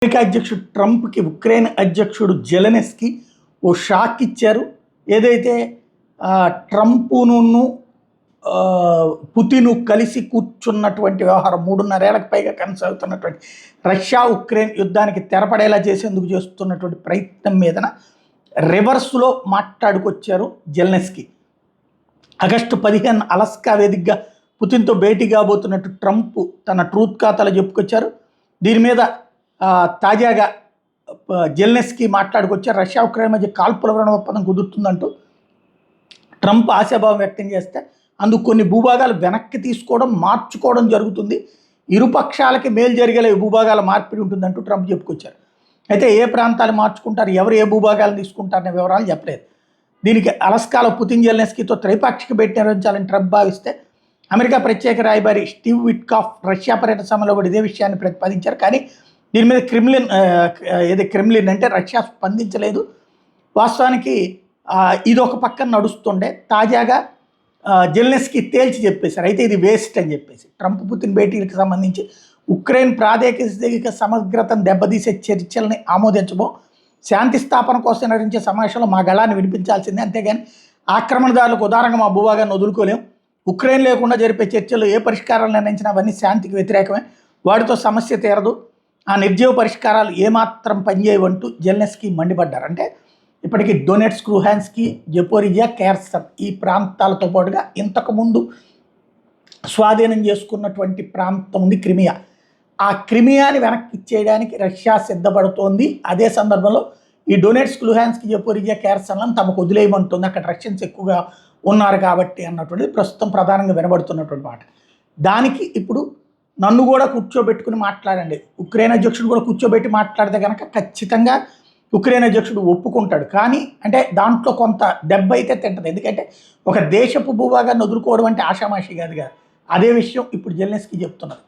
America అధ్యక్షుడు ట్రంప్కి Ukraine అధ్యక్షుడు Zelensky ఓ shock ఇచ్చారు. ఏదైతే ట్రంపును పుతిన్ కలిసి కూర్చున్నటువంటి వ్యవహారం 3.5 ఏళ్లకు పైగా కొనసాగుతున్నటువంటి రష్యా ఉక్రెయిన్ యుద్ధానికి తెరపడేలా చేసేందుకు చేస్తున్నటువంటి ప్రయత్నం మీదన రివర్స్లో మాట్లాడుకొచ్చారు జెలెన్స్కీ. ఆగస్టు 15 అలస్కా వేదికగా పుతిన్తో భేటీ కాబోతున్నట్టు ట్రంప్ తన ట్రూత్ ఖాతాలో చెప్పుకొచ్చారు. దీని మీద తాజాగా జెలెన్స్కీ మాట్లాడుకొచ్చారు. రష్యా ఉక్రెయిన్ మధ్య కాల్పుల విరమణ ఒప్పందం కుదురుతుందంటూ ట్రంప్ ఆశాభావం వ్యక్తం చేస్తే అందుకు కొన్ని భూభాగాలు వెనక్కి తీసుకోవడం మార్చుకోవడం జరుగుతుంది, ఇరు పక్షాలకి మేలు జరిగేలా భూభాగాల మార్పిడి ఉంటుందంటూ ట్రంప్ చెప్పుకొచ్చారు. అయితే ఏ ప్రాంతాలు మార్చుకుంటారు, ఎవరు ఏ భూభాగాలు తీసుకుంటారనే వివరాలు చెప్పలేదు. దీనికి అలస్కాలో పుతిన్ జెలెన్స్కీతో త్రైపాక్షిక భేటీ నిర్వహించాలని ట్రంప్ భావిస్తే అమెరికా ప్రత్యేక రాయబారి స్టీవ్ విట్కాఫ్ రష్యా పర్యటన సమయంలో కూడా ఇదే విషయాన్ని ప్రతిపాదించారు. కానీ దీని మీద క్రెమ్లిన్ అంటే రష్యా స్పందించలేదు. వాస్తవానికి ఇది ఒక పక్కన నడుస్తుండే తాజాగా జెలెన్స్కీ తేల్చి చెప్పేశారు. అయితే ఇది వేస్ట్ అని చెప్పేసి ట్రంప్ పుతిన్ భేటీలకు సంబంధించి ఉక్రెయిన్ ప్రాదేశిక సమగ్రతను దెబ్బతీసే చర్చల్ని ఆమోదించబో, శాంతి స్థాపన కోసం నిర్వహించే సమావేశంలో మా గళాన్ని వినిపించాల్సిందే, అంతేగాని ఆక్రమణదారులకు ఉదారంగా మా భూభాగాన్ని వదులుకోలేం. ఉక్రెయిన్ లేకుండా జరిపే చర్చలు ఏ పరిష్కారాలు నిర్ణయించినా అవన్నీ శాంతికి వ్యతిరేకమే, వాటితో సమస్య తీరదు, ఆ నిర్జీవ పరిష్కారాలు ఏమాత్రం పనిచేయవంటూ జెలెన్స్కీ మండిపడ్డారు. అంటే ఇప్పటికీ డొనెట్స్క్, లుహాన్స్క్, జపోరిజియా, ఖెర్సన్ ఈ ప్రాంతాలతో పాటుగా ఇంతకుముందు స్వాధీనం చేసుకున్నటువంటి ప్రాంతం ఉంది క్రిమియా. ఆ క్రిమియాని వెనక్కి ఇచ్చేయడానికి రష్యా సిద్ధపడుతోంది. అదే సందర్భంలో ఈ డొనెట్స్క్, లుహాన్స్క్, జపోరిజియా, ఖెర్సన్లను తమకు వదిలేయమంటుంది, అక్కడ రష్యన్స్ ఎక్కువగా ఉన్నారు కాబట్టి అన్నటువంటిది ప్రస్తుతం ప్రధానంగా వినబడుతున్నటువంటి మాట. దానికి ఇప్పుడు నన్ను కూడా కూర్చోబెట్టుకుని మాట్లాడండి, ఉక్రెయిన్ అధ్యక్షుడు కూడా కూర్చోబెట్టి మాట్లాడితే కనుక ఖచ్చితంగా ఉక్రెయిన్ అధ్యక్షుడు ఒప్పుకుంటాడు. కానీ అంటే దాంట్లో కొంత దెబ్బ అయితే తింటది. ఎందుకంటే ఒక దేశపు భూభాగాన్ని వదులుకోవడం అంటే ఆషామాషి కాదు కదా. అదే విషయం ఇప్పుడు జెలెన్స్కీ చెప్తున్నారు.